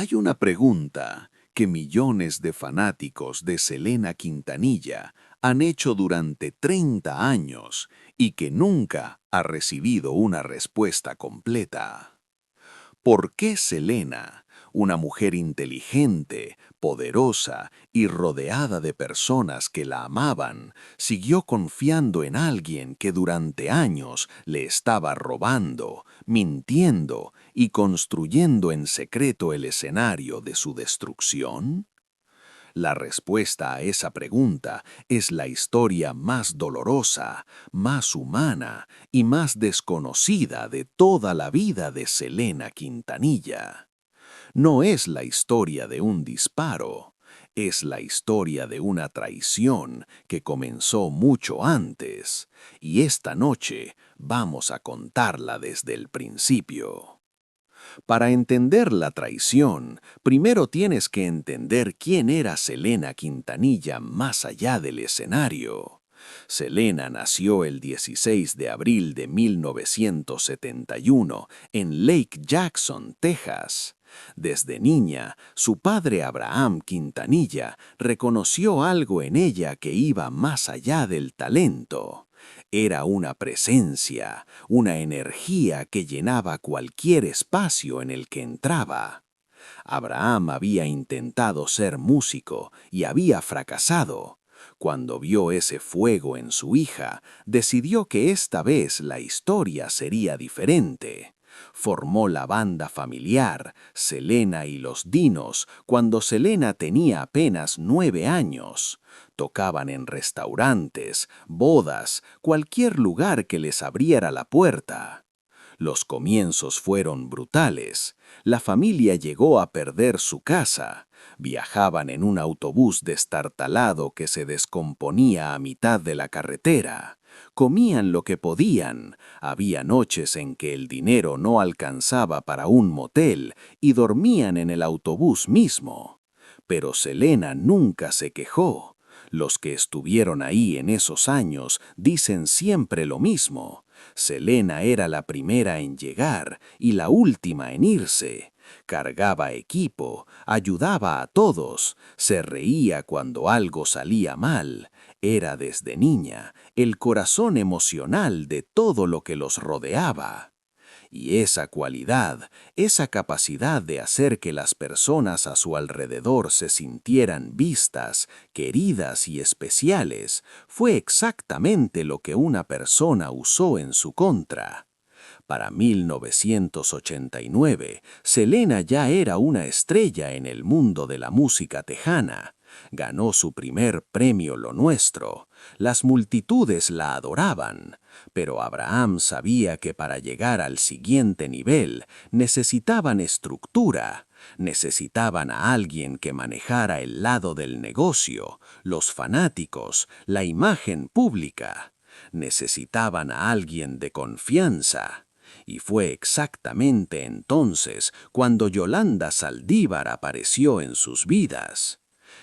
Hay una pregunta que millones de fanáticos de Selena Quintanilla han hecho durante 30 años y que nunca ha recibido una respuesta completa. ¿Por qué Selena, una mujer inteligente, poderosa y rodeada de personas que la amaban, siguió confiando en alguien que durante años le estaba robando, mintiendo y construyendo en secreto el escenario de su destrucción? La respuesta a esa pregunta es la historia más dolorosa, más humana y más desconocida de toda la vida de Selena Quintanilla. No es la historia de un disparo, es la historia de una traición que comenzó mucho antes, y esta noche vamos a contarla desde el principio. Para entender la traición, primero tienes que entender quién era Selena Quintanilla más allá del escenario. Selena nació el 16 de abril de 1971 en Lake Jackson, Texas. Desde niña, su padre Abraham Quintanilla reconoció algo en ella que iba más allá del talento. Era una presencia, una energía que llenaba cualquier espacio en el que entraba. Abraham había intentado ser músico y había fracasado. Cuando vio ese fuego en su hija, decidió que esta vez la historia sería diferente. Formó la banda familiar, Selena y los Dinos, cuando Selena tenía apenas 9 años. Tocaban en restaurantes, bodas, cualquier lugar que les abriera la puerta. Los comienzos fueron brutales. La familia llegó a perder su casa. Viajaban en un autobús destartalado que se descomponía a mitad de la carretera. Comían lo que podían. Había noches en que el dinero no alcanzaba para un motel y dormían en el autobús mismo. Pero Selena nunca se quejó. Los que estuvieron ahí en esos años dicen siempre lo mismo. Selena era la primera en llegar y la última en irse. Cargaba equipo, ayudaba a todos, se reía cuando algo salía mal. Era desde niña el corazón emocional de todo lo que los rodeaba. Y esa cualidad, esa capacidad de hacer que las personas a su alrededor se sintieran vistas, queridas y especiales, fue exactamente lo que una persona usó en su contra. Para 1989, Selena ya era una estrella en el mundo de la música tejana. Ganó su primer premio Lo Nuestro. Las multitudes la adoraban. Pero Abraham sabía que para llegar al siguiente nivel necesitaban estructura. Necesitaban a alguien que manejara el lado del negocio, los fanáticos, la imagen pública. Necesitaban a alguien de confianza. Y fue exactamente entonces cuando Yolanda Saldívar apareció en sus vidas.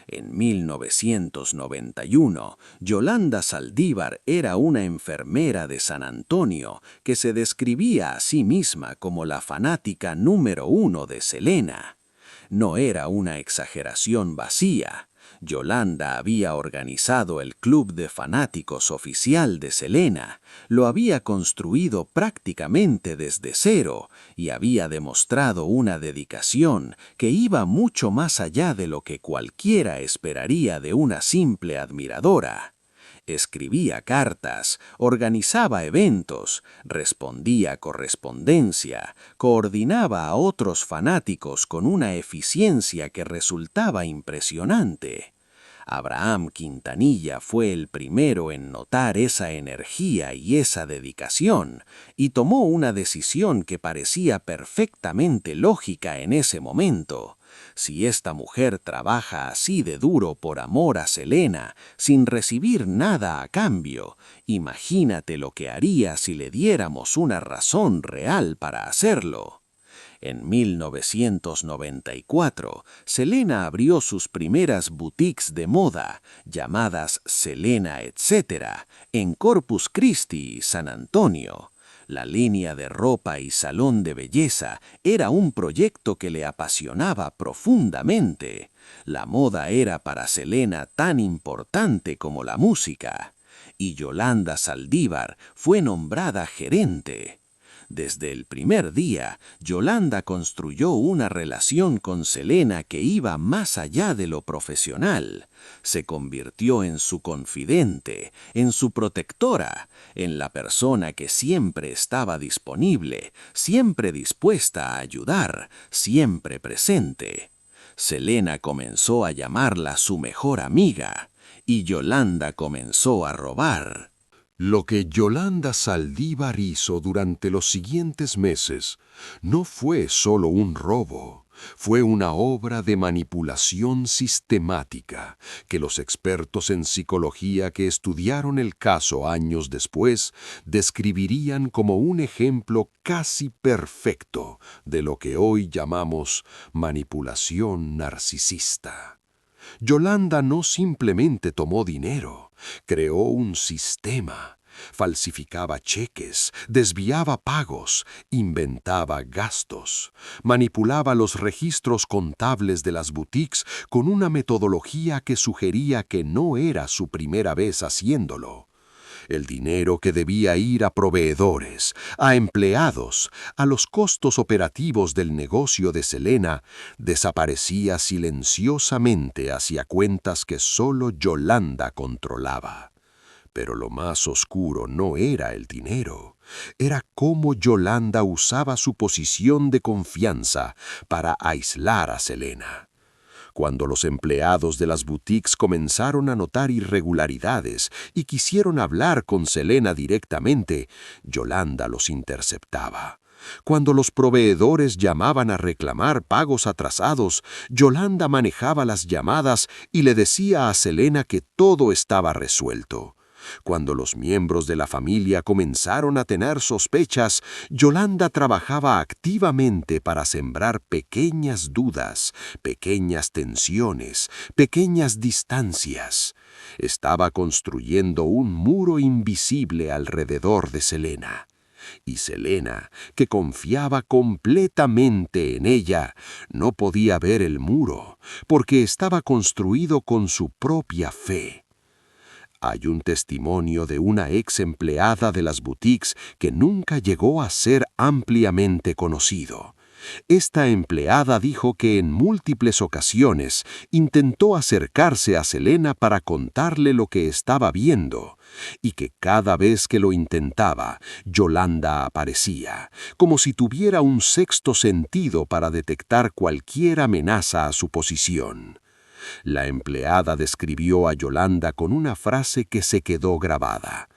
En 1991, Yolanda Saldívar era una enfermera de San Antonio que se describía a sí misma como la fanática número 1 de Selena. No era una exageración vacía. Yolanda había organizado el club de fanáticos oficial de Selena, lo había construido prácticamente desde cero y había demostrado una dedicación que iba mucho más allá de lo que cualquiera esperaría de una simple admiradora. Escribía cartas, organizaba eventos, respondía correspondencia, coordinaba a otros fanáticos con una eficiencia que resultaba impresionante. Abraham Quintanilla fue el primero en notar esa energía y esa dedicación, y tomó una decisión que parecía perfectamente lógica en ese momento. Si esta mujer trabaja así de duro por amor a Selena, sin recibir nada a cambio, imagínate lo que haría si le diéramos una razón real para hacerlo. En 1994, Selena abrió sus primeras boutiques de moda, llamadas Selena Etcétera, en Corpus Christi, San Antonio. La línea de ropa y salón de belleza era un proyecto que le apasionaba profundamente. La moda era para Selena tan importante como la música, y Yolanda Saldívar fue nombrada gerente. Desde el primer día, Yolanda construyó una relación con Selena que iba más allá de lo profesional. Se convirtió en su confidente, en su protectora, en la persona que siempre estaba disponible, siempre dispuesta a ayudar, siempre presente. Selena comenzó a llamarla su mejor amiga, y Yolanda comenzó a robar. Lo que Yolanda Saldívar hizo durante los siguientes meses no fue solo un robo, fue una obra de manipulación sistemática que los expertos en psicología que estudiaron el caso años después describirían como un ejemplo casi perfecto de lo que hoy llamamos manipulación narcisista. Yolanda no simplemente tomó dinero, creó un sistema. Falsificaba cheques, desviaba pagos, inventaba gastos, manipulaba los registros contables de las boutiques con una metodología que sugería que no era su primera vez haciéndolo. El dinero que debía ir a proveedores, a empleados, a los costos operativos del negocio de Selena, desaparecía silenciosamente hacia cuentas que solo Yolanda controlaba. Pero lo más oscuro no era el dinero, era cómo Yolanda usaba su posición de confianza para aislar a Selena. Cuando los empleados de las boutiques comenzaron a notar irregularidades y quisieron hablar con Selena directamente, Yolanda los interceptaba. Cuando los proveedores llamaban a reclamar pagos atrasados, Yolanda manejaba las llamadas y le decía a Selena que todo estaba resuelto. Cuando los miembros de la familia comenzaron a tener sospechas, Yolanda trabajaba activamente para sembrar pequeñas dudas, pequeñas tensiones, pequeñas distancias. Estaba construyendo un muro invisible alrededor de Selena. Y Selena, que confiaba completamente en ella, no podía ver el muro, porque estaba construido con su propia fe. Hay un testimonio de una ex empleada de las boutiques que nunca llegó a ser ampliamente conocido. Esta empleada dijo que en múltiples ocasiones intentó acercarse a Selena para contarle lo que estaba viendo, y que cada vez que lo intentaba, Yolanda aparecía, como si tuviera un sexto sentido para detectar cualquier amenaza a su posición. La empleada describió a Yolanda con una frase que se quedó grabada.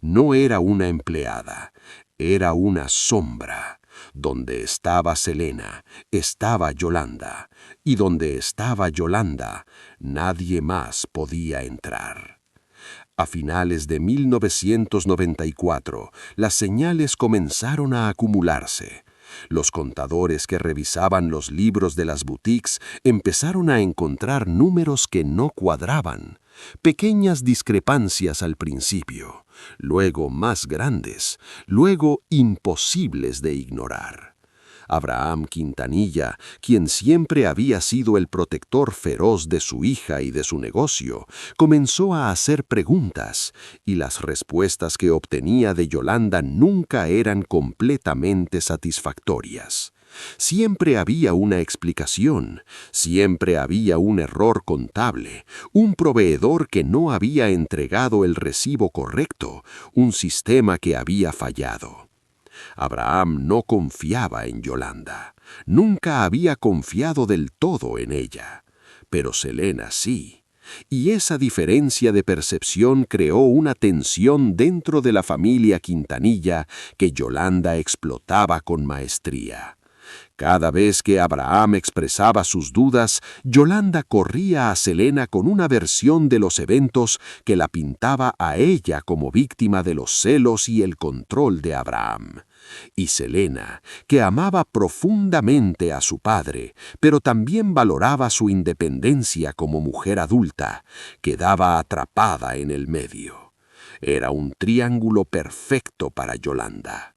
No era una empleada, era una sombra. Donde estaba Selena, estaba Yolanda, y donde estaba Yolanda, nadie más podía entrar. A finales de 1994, las señales comenzaron a acumularse. Los contadores que revisaban los libros de las boutiques empezaron a encontrar números que no cuadraban. Pequeñas discrepancias al principio, luego más grandes, luego imposibles de ignorar. Abraham Quintanilla, quien siempre había sido el protector feroz de su hija y de su negocio, comenzó a hacer preguntas, y las respuestas que obtenía de Yolanda nunca eran completamente satisfactorias. Siempre había una explicación, siempre había un error contable, un proveedor que no había entregado el recibo correcto, un sistema que había fallado. Abraham no confiaba en Yolanda, nunca había confiado del todo en ella, pero Selena sí. Y esa diferencia de percepción creó una tensión dentro de la familia Quintanilla que Yolanda explotaba con maestría. Cada vez que Abraham expresaba sus dudas, Yolanda corría a Selena con una versión de los eventos que la pintaba a ella como víctima de los celos y el control de Abraham. Y Selena, que amaba profundamente a su padre, pero también valoraba su independencia como mujer adulta, quedaba atrapada en el medio. Era un triángulo perfecto para Yolanda.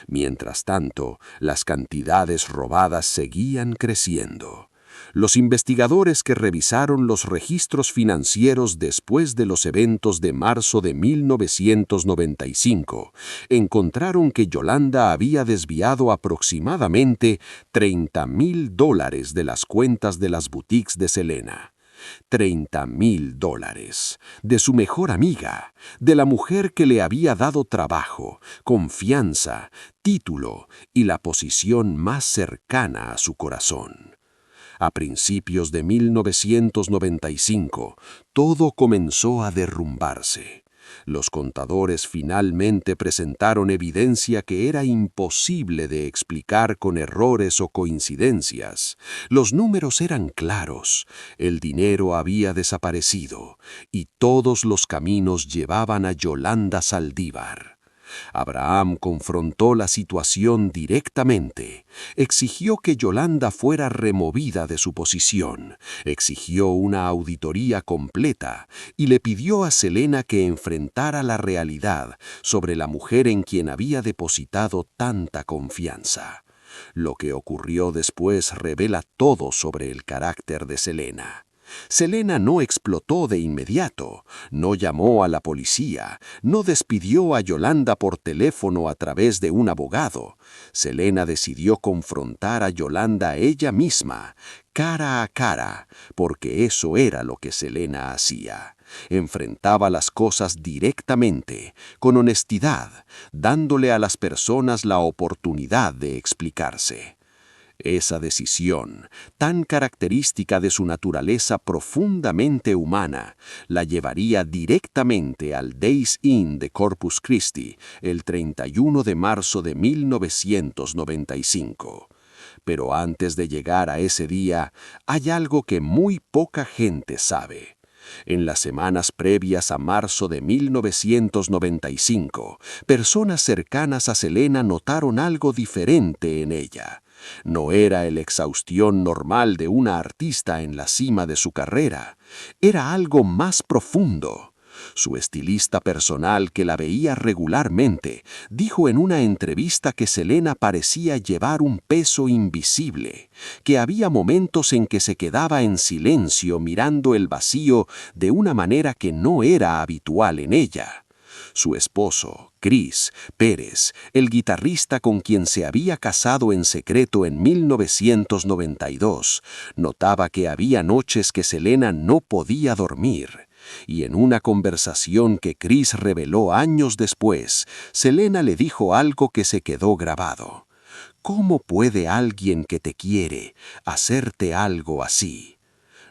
Mientras tanto, las cantidades robadas seguían creciendo. Los investigadores que revisaron los registros financieros después de los eventos de marzo de 1995 encontraron que Yolanda había desviado aproximadamente $30,000 de las cuentas de las boutiques de Selena. $30,000 de su mejor amiga, de la mujer que le había dado trabajo, confianza, título y la posición más cercana a su corazón. A principios de 1995, todo comenzó a derrumbarse. Los contadores finalmente presentaron evidencia que era imposible de explicar con errores o coincidencias. Los números eran claros, el dinero había desaparecido y todos los caminos llevaban a Yolanda Saldívar. Abraham confrontó la situación directamente, exigió que Yolanda fuera removida de su posición, exigió una auditoría completa y le pidió a Selena que enfrentara la realidad sobre la mujer en quien había depositado tanta confianza. Lo que ocurrió después revela todo sobre el carácter de Selena. Selena no explotó de inmediato, no llamó a la policía, no despidió a Yolanda por teléfono a través de un abogado. Selena decidió confrontar a Yolanda ella misma, cara a cara, porque eso era lo que Selena hacía. Enfrentaba las cosas directamente, con honestidad, dándole a las personas la oportunidad de explicarse. Esa decisión, tan característica de su naturaleza profundamente humana, la llevaría directamente al Days Inn de Corpus Christi el 31 de marzo de 1995. Pero antes de llegar a ese día, hay algo que muy poca gente sabe. En las semanas previas a marzo de 1995, personas cercanas a Selena notaron algo diferente en ella. No era el exhaustión normal de una artista en la cima de su carrera, era algo más profundo. Su estilista personal, que la veía regularmente, dijo en una entrevista que Selena parecía llevar un peso invisible, que había momentos en que se quedaba en silencio mirando el vacío de una manera que no era habitual en ella. Su esposo, Chris Pérez, el guitarrista con quien se había casado en secreto en 1992, notaba que había noches que Selena no podía dormir. Y en una conversación que Chris reveló años después, Selena le dijo algo que se quedó grabado. ¿Cómo puede alguien que te quiere hacerte algo así?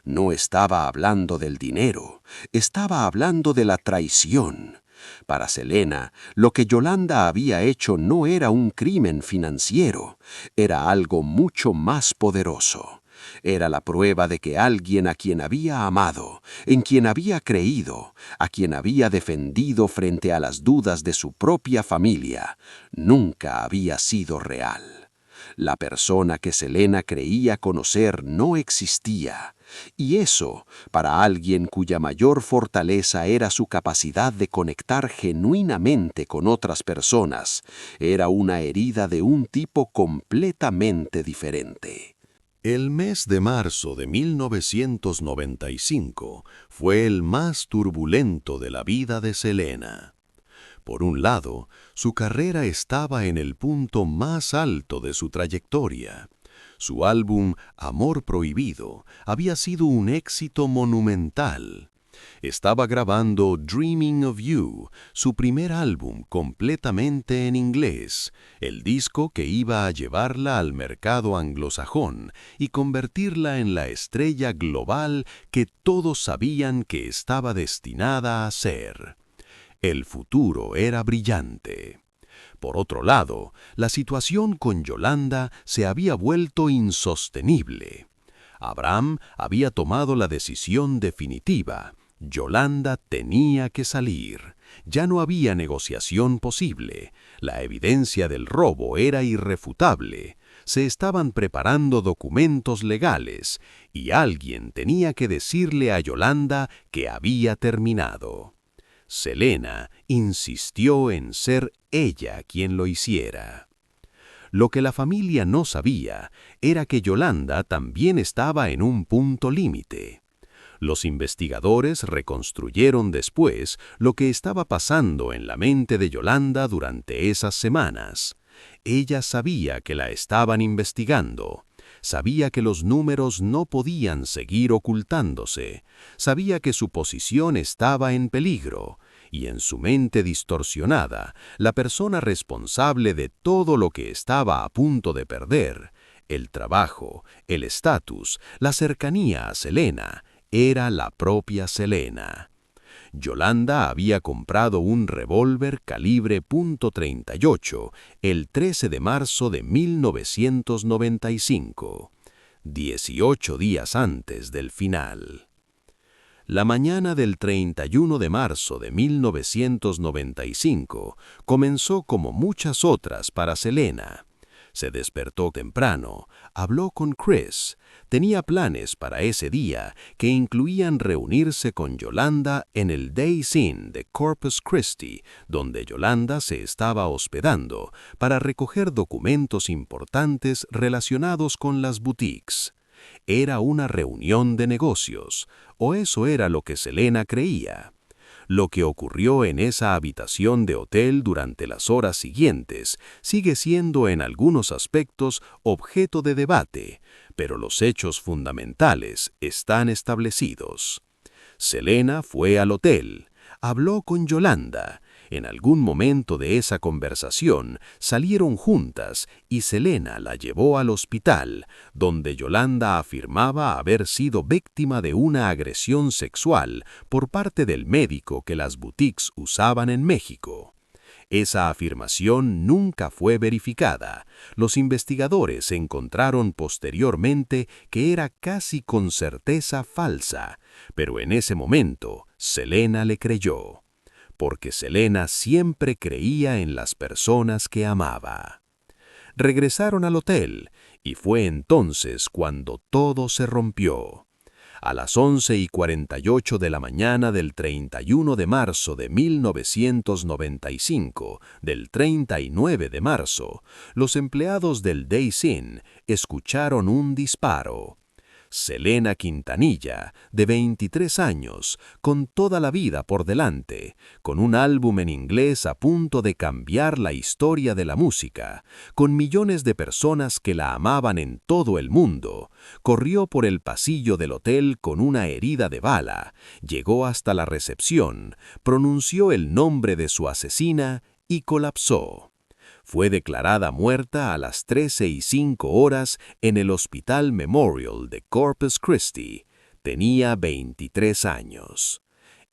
No estaba hablando del dinero, estaba hablando de la traición. Para Selena, lo que Yolanda había hecho no era un crimen financiero, era algo mucho más poderoso. Era la prueba de que alguien a quien había amado, en quien había creído, a quien había defendido frente a las dudas de su propia familia, nunca había sido real. La persona que Selena creía conocer no existía, y eso, para alguien cuya mayor fortaleza era su capacidad de conectar genuinamente con otras personas, era una herida de un tipo completamente diferente. El mes de marzo de 1995 fue el más turbulento de la vida de Selena. Por un lado, su carrera estaba en el punto más alto de su trayectoria. Su álbum Amor Prohibido había sido un éxito monumental. Estaba grabando Dreaming of You, su primer álbum completamente en inglés, el disco que iba a llevarla al mercado anglosajón y convertirla en la estrella global que todos sabían que estaba destinada a ser. El futuro era brillante. Por otro lado, la situación con Yolanda se había vuelto insostenible. Abraham había tomado la decisión definitiva. Yolanda tenía que salir. Ya no había negociación posible. La evidencia del robo era irrefutable. Se estaban preparando documentos legales y alguien tenía que decirle a Yolanda que había terminado. Selena insistió en ser ella quien lo hiciera. Lo que la familia no sabía era que Yolanda también estaba en un punto límite. Los investigadores reconstruyeron después lo que estaba pasando en la mente de Yolanda durante esas semanas. Ella sabía que la estaban investigando. Sabía que los números no podían seguir ocultándose. Sabía que su posición estaba en peligro. Y en su mente distorsionada, la persona responsable de todo lo que estaba a punto de perder, el trabajo, el estatus, la cercanía a Selena, era la propia Selena. Yolanda había comprado un revólver calibre .38 el 13 de marzo de 1995, 18 días antes del final. La mañana del 31 de marzo de 1995 comenzó como muchas otras para Selena. Se despertó temprano, habló con Chris. Tenía planes para ese día que incluían reunirse con Yolanda en el Days Inn de Corpus Christi, donde Yolanda se estaba hospedando, para recoger documentos importantes relacionados con las boutiques. Era una reunión de negocios, o eso era lo que Selena creía. Lo que ocurrió en esa habitación de hotel durante las horas siguientes sigue siendo en algunos aspectos objeto de debate, pero los hechos fundamentales están establecidos. Selena fue al hotel, habló con Yolanda. En algún momento de esa conversación salieron juntas y Selena la llevó al hospital, donde Yolanda afirmaba haber sido víctima de una agresión sexual por parte del médico que las boutiques usaban en México. Esa afirmación nunca fue verificada. Los investigadores encontraron posteriormente que era casi con certeza falsa, pero en ese momento Selena le creyó. Porque Selena siempre creía en las personas que amaba. Regresaron al hotel, y fue entonces cuando todo se rompió. A las 11:48 de la mañana del 31 de marzo de 1995, del 39 de marzo, los empleados del Days Inn escucharon un disparo. Selena Quintanilla, de 23 años, con toda la vida por delante, con un álbum en inglés a punto de cambiar la historia de la música, con millones de personas que la amaban en todo el mundo, corrió por el pasillo del hotel con una herida de bala, llegó hasta la recepción, pronunció el nombre de su asesina y colapsó. Fue declarada muerta a las 13:05 en el Hospital Memorial de Corpus Christi. Tenía 23 años.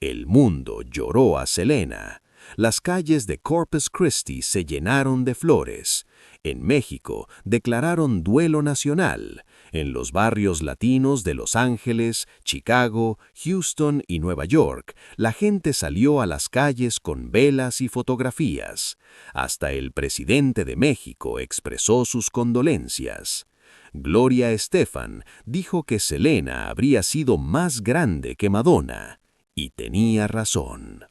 El mundo lloró a Selena. Las calles de Corpus Christi se llenaron de flores. En México declararon duelo nacional. En los barrios latinos de Los Ángeles, Chicago, Houston y Nueva York, la gente salió a las calles con velas y fotografías. Hasta el presidente de México expresó sus condolencias. Gloria Estefan dijo que Selena habría sido más grande que Madonna, y tenía razón.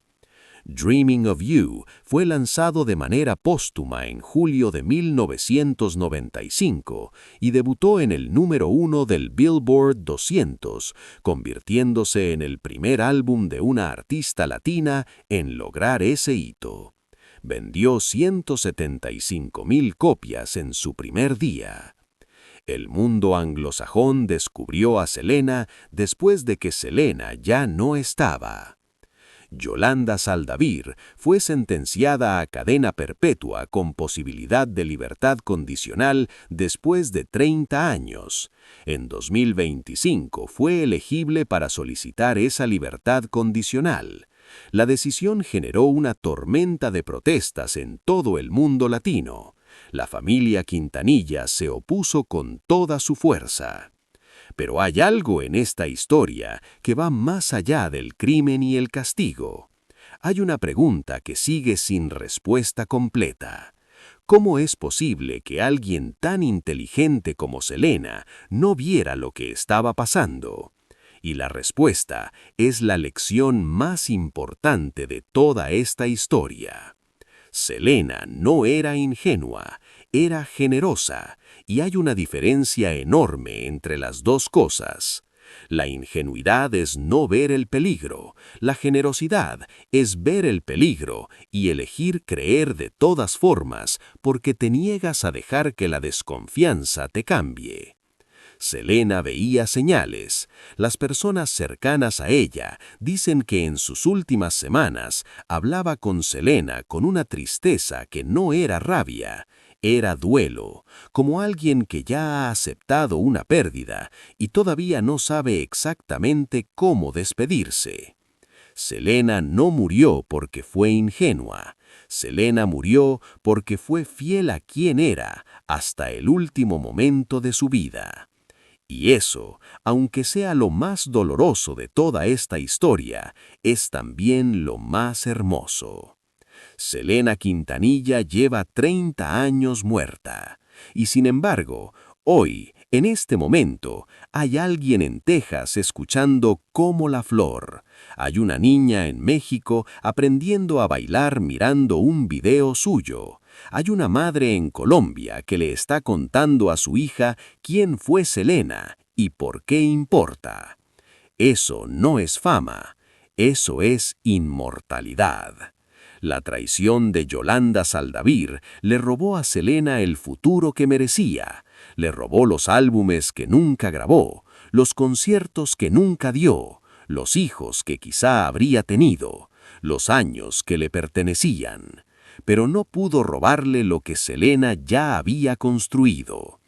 Dreaming of You fue lanzado de manera póstuma en julio de 1995 y debutó en el número 1 del Billboard 200, convirtiéndose en el primer álbum de una artista latina en lograr ese hito. Vendió 175,000 copias en su primer día. El mundo anglosajón descubrió a Selena después de que Selena ya no estaba. Yolanda Saldavir fue sentenciada a cadena perpetua con posibilidad de libertad condicional después de 30 años. En 2025 fue elegible para solicitar esa libertad condicional. La decisión generó una tormenta de protestas en todo el mundo latino. La familia Quintanilla se opuso con toda su fuerza. Pero hay algo en esta historia que va más allá del crimen y el castigo. Hay una pregunta que sigue sin respuesta completa. ¿Cómo es posible que alguien tan inteligente como Selena no viera lo que estaba pasando? Y la respuesta es la lección más importante de toda esta historia. Selena no era ingenua, era generosa, y hay una diferencia enorme entre las dos cosas. La ingenuidad es no ver el peligro, la generosidad es ver el peligro y elegir creer de todas formas porque te niegas a dejar que la desconfianza te cambie. Selena veía señales. Las personas cercanas a ella dicen que en sus últimas semanas hablaba con Selena con una tristeza que no era rabia, era duelo, como alguien que ya ha aceptado una pérdida y todavía no sabe exactamente cómo despedirse. Selena no murió porque fue ingenua. Selena murió porque fue fiel a quien era hasta el último momento de su vida. Y eso, aunque sea lo más doloroso de toda esta historia, es también lo más hermoso. Selena Quintanilla lleva 30 años muerta. Y sin embargo, hoy, en este momento, hay alguien en Texas escuchando Como la Flor. Hay una niña en México aprendiendo a bailar mirando un video suyo. Hay una madre en Colombia que le está contando a su hija quién fue Selena y por qué importa. Eso no es fama, eso es inmortalidad. La traición de Yolanda Saldívar le robó a Selena el futuro que merecía, le robó los álbumes que nunca grabó, los conciertos que nunca dio, los hijos que quizá habría tenido, los años que le pertenecían. Pero no pudo robarle lo que Selena ya había construido.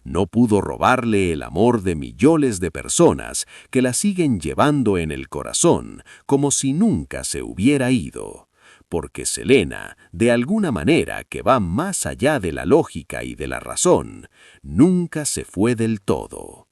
No pudo robarle el amor de millones de personas que la siguen llevando en el corazón como si nunca se hubiera ido. Porque Selena, de alguna manera que va más allá de la lógica y de la razón, nunca se fue del todo.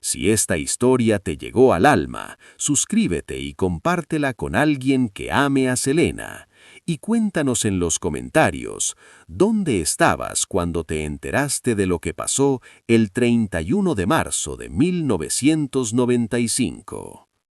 Si esta historia te llegó al alma, suscríbete y compártela con alguien que ame a Selena. Y cuéntanos en los comentarios, ¿dónde estabas cuando te enteraste de lo que pasó el 31 de marzo de 1995?